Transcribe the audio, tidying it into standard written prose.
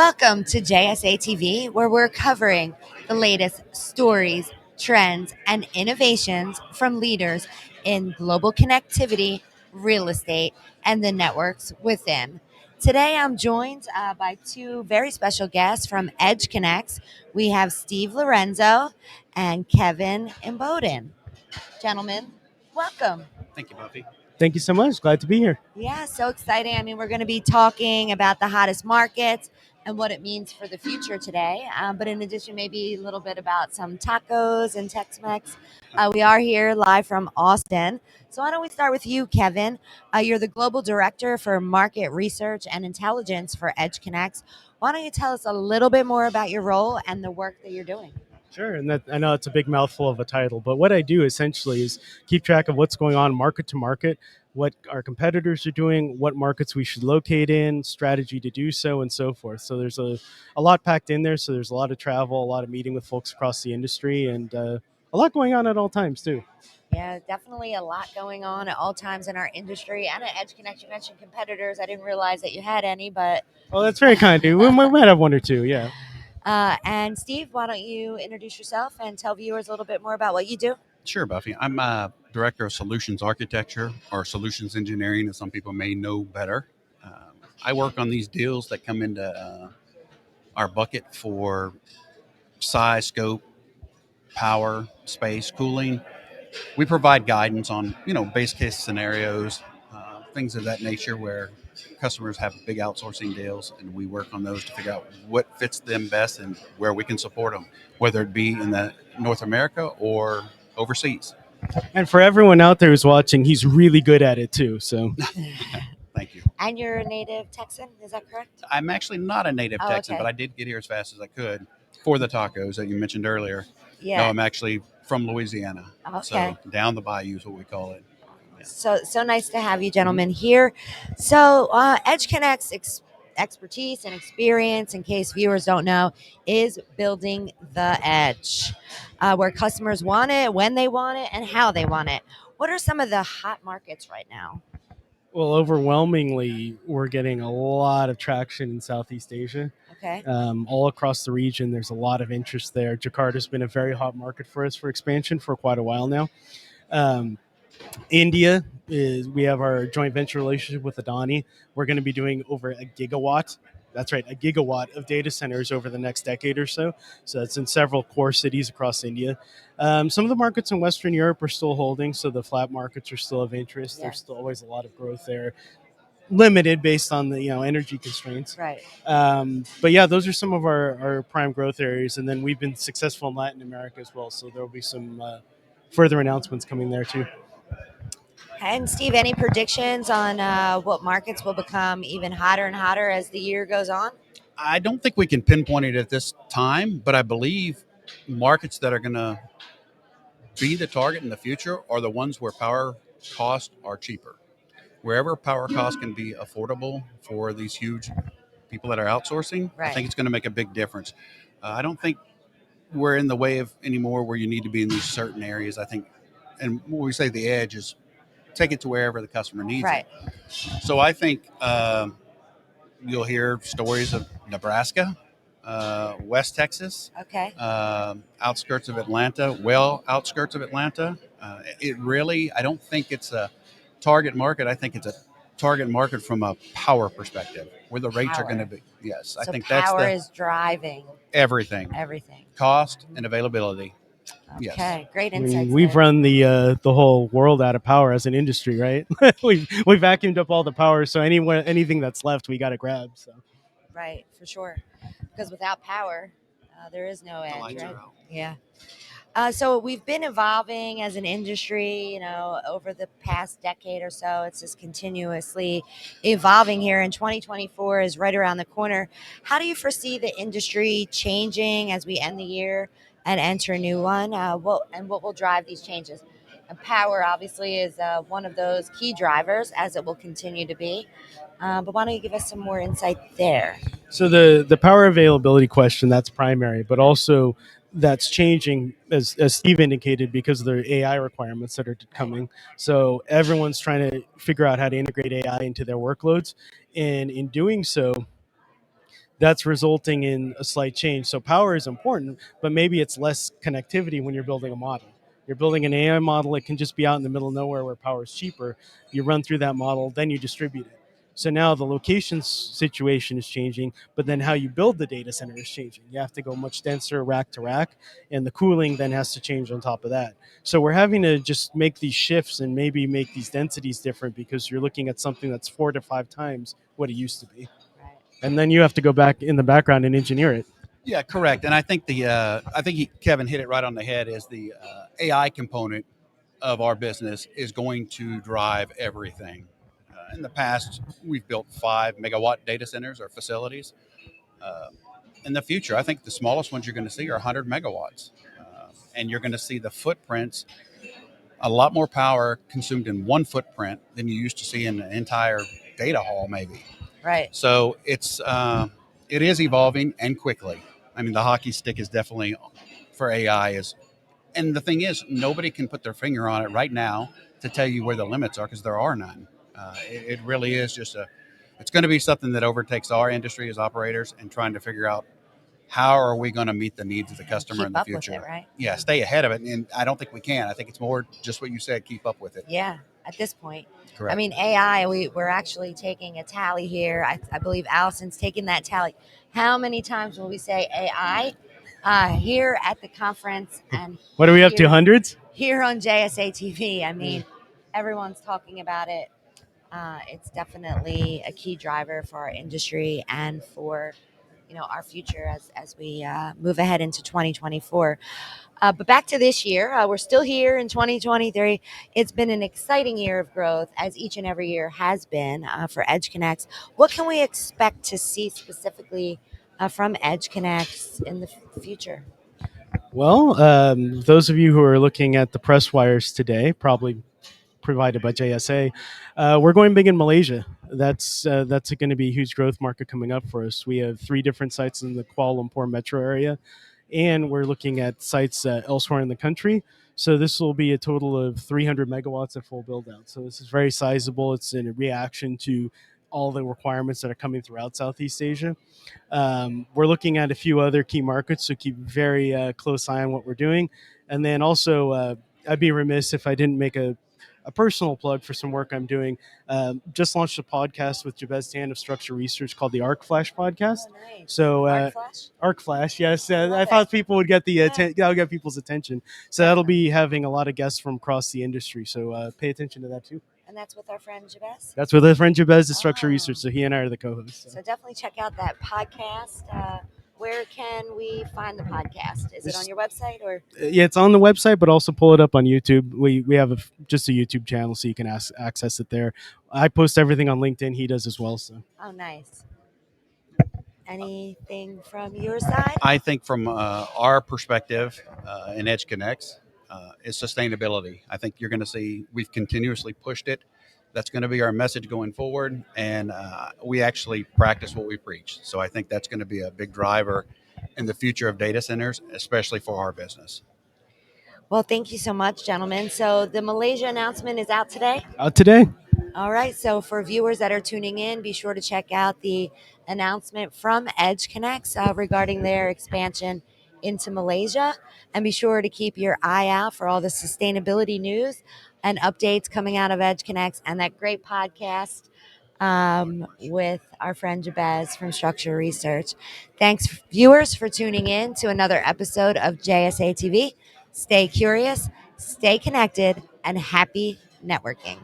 Welcome to JSA TV, where we're covering the latest stories, trends, and innovations from leaders in global connectivity, real estate, and the networks within. Today, I'm joined by two very special guests from EdgeConneX. We have Steve Lorenzo and Kevin Imboden. Gentlemen, welcome. Thank you, Buffy. Thank you so much. Glad to be here. Yeah, so exciting. I mean, we're going to be talking about the hottest markets and what it means for the future today. But in addition, maybe a little bit about some tacos and Tex Mex. We are here live from Austin. So why don't we start with you, Kevin? You're the global director for market research and intelligence for EdgeConneX. Why don't you tell us a little bit more about your role and the work that you're doing? Sure. And that I know it's a big mouthful of a title, but what I do essentially is keep track of what's going on market to market, what our competitors are doing, what markets we should locate in, strategy to do so, and so forth. So there's a lot packed in there. So there's a lot of travel, a lot of meeting with folks across the industry, and a lot going on at all times, too. Yeah, definitely a lot going on at all times in our industry and at EdgeConneX. You mentioned competitors. I didn't realize that you had any, but Well, that's very kind of you. We might have one or two, yeah. And Steve, why don't you introduce yourself and tell viewers a little bit more about what you do? Sure, Buffy. I'm Director of Solutions Architecture or Solutions Engineering, as some people may know better. I work on these deals that come into our bucket for size, scope, power, space, cooling. We provide guidance on, base case scenarios, things of that nature where customers have big outsourcing deals, and we work on those to figure out what fits them best and where we can support them, whether it be in the North America or overseas. And for everyone out there who's watching, he's really good at it, too. So Thank you. And you're a native Texan, is that correct? I'm actually not a native Oh, Texan, okay. but I did get here as fast as I could for the tacos that you mentioned earlier. No, Yeah. I'm actually from Louisiana. Okay. So down the bayou is what we call it. Yeah. So nice to have you, gentlemen, here. So EdgeConneX expertise and experience, in case viewers don't know, is building the edge, where customers want it, when they want it, and how they want it. What are some of the hot markets right now? well, overwhelmingly, we're getting a lot of traction in Southeast Asia. Okay. All across the region, there's a lot of interest there. Jakarta's been a very hot market for us for expansion for quite a while now. Um, India is we have our joint venture relationship with Adani. We're going to be doing over a gigawatt. That's right, a gigawatt of data centers over the next decade or so. So that's in several core cities across India. Some of the markets in Western Europe are still holding, so the flat markets are still of interest. There's Yes. still always a lot of growth there, limited based on the energy constraints. Right. But yeah, those are some of our prime growth areas, and then we've been successful in Latin America as well. So there will be some further announcements coming there too. And Steve, any predictions on what markets will become even hotter and hotter as the year goes on? I don't think we can pinpoint it at this time, but I believe markets that are going to be the target in the future are the ones where power costs are cheaper. Wherever power costs can be affordable for these huge people that are outsourcing, I Right. think it's going to make a big difference. I don't think we're in the wave anymore where you need to be in these certain areas. I think, and when we say the edge is take it to wherever the customer needs Right. it. So I think you'll hear stories of Nebraska, West Texas, Okay. outskirts of Atlanta, outskirts of Atlanta. It really, I don't think it's a target market. I think it's a target market from a power perspective, where the rates are going to Power. be. Yes, I So think that's power the is driving everything, everything. cost and availability. Yes. Okay, great I mean, insights we've there. run the whole world out of power as an industry, right? we vacuumed up all the power, so anything that's left, we got to grab. So Right, for sure. Because without power, there is no The edge, lights right? are out. Yeah. So we've been evolving as an industry, over the past decade or so. It's just continuously evolving here, and 2024 is right around the corner. How do you foresee the industry changing as we end the year and enter a new one? What will drive these changes? And power, obviously, is one of those key drivers, as it will continue to be. But why don't you give us some more insight there? So the power availability question, that's primary, but also that's changing as Steve indicated because of the AI requirements that are coming. So everyone's trying to figure out how to integrate AI into their workloads, and in doing so, that's resulting in a slight change. So power is important, but maybe it's less connectivity when you're building a model. You're building an AI model, it can just be out in the middle of nowhere where power is cheaper. You run through that model, then you distribute it. So now the location situation is changing, but then how you build the data center is changing. You have to go much denser rack to rack, and the cooling then has to change on top of that. So we're having to just make these shifts and maybe make these densities different because you're looking at something that's 4 to 5 times what it used to be. Right. And then you have to go back in the background and engineer it. Yeah, correct. And I think Kevin hit it right on the head. Is the AI component of our business is going to drive everything. In the past, we've built 5 megawatt data centers or facilities. Uh, in the future, I think the smallest ones you're going to see are 100 megawatts, and you're going to see the footprints a lot more power consumed in one footprint than you used to see in an entire data hall, maybe. Right. So it is evolving and quickly. I mean, the hockey stick is definitely for AI is, and the thing is, nobody can put their finger on it right now to tell you where the limits are because there are none. It really is just it's going to be something that overtakes our industry as operators and trying to figure out how are we going to meet the needs of the customer in the future. With it, right? Yeah, stay ahead of it. And I don't think we can. I think it's more just what you said, keep up with it. Yeah, at this point. Correct. I mean, AI, we're actually taking a tally here. I believe Allison's taking that tally. How many times will we say AI here at the conference? And what are we up to, hundreds? Here on JSA TV. I mean, everyone's talking about it. It's definitely a key driver for our industry and for our future as we move ahead into 2024. But back to this year, we're still here in 2023. It's been an exciting year of growth, as each and every year has been for EdgeConneX. What can we expect to see specifically from EdgeConneX in the future? Well, those of you who are looking at the press wires today, probably provided by JSA, we're going big in Malaysia. That's going to be a huge growth market coming up for us. We have 3 different sites in the Kuala Lumpur metro area, and we're looking at sites elsewhere in the country. So this will be a total of 300 megawatts at full build out. So this is very sizable. It's in a reaction to all the requirements that are coming throughout Southeast Asia. We're looking at a few other key markets, so keep very close eye on what we're doing. And then also, I'd be remiss if I didn't make a personal plug for some work I'm doing. Just launched a podcast with Jabez Tan of Structure Research called the Arc Flash podcast. Oh, nice. So Arc Flash, yes. I thought people would get that'll get people's attention. So that'll be having a lot of guests from across the industry. So pay attention to that too. And that's with our friend Jabez? That's with our friend Jabez of Structure Research. So he and I are the co-hosts. So definitely check out that podcast. Where can we find the podcast? Is it on your website or? Yeah, it's on the website, but also pull it up on YouTube. We have just a YouTube channel, so you can access it there. I post everything on LinkedIn. He does as well. So. Oh, nice. Anything from your side? I think from our perspective in EdgeConneX is sustainability. I think you're going to see we've continuously pushed it. That's going to be our message going forward, and we actually practice what we preach. So I think that's going to be a big driver in the future of data centers, especially for our business. Well, thank you so much, gentlemen. So the Malaysia announcement is out today? Out today. All right. So for viewers that are tuning in, be sure to check out the announcement from EdgeConneX regarding their expansion into Malaysia. And be sure to keep your eye out for all the sustainability news and updates coming out of EdgeConneX and that great podcast with our friend Jabez from Structure Research. Thanks, viewers, for tuning in to another episode of JSA TV. Stay curious, stay connected, and happy networking.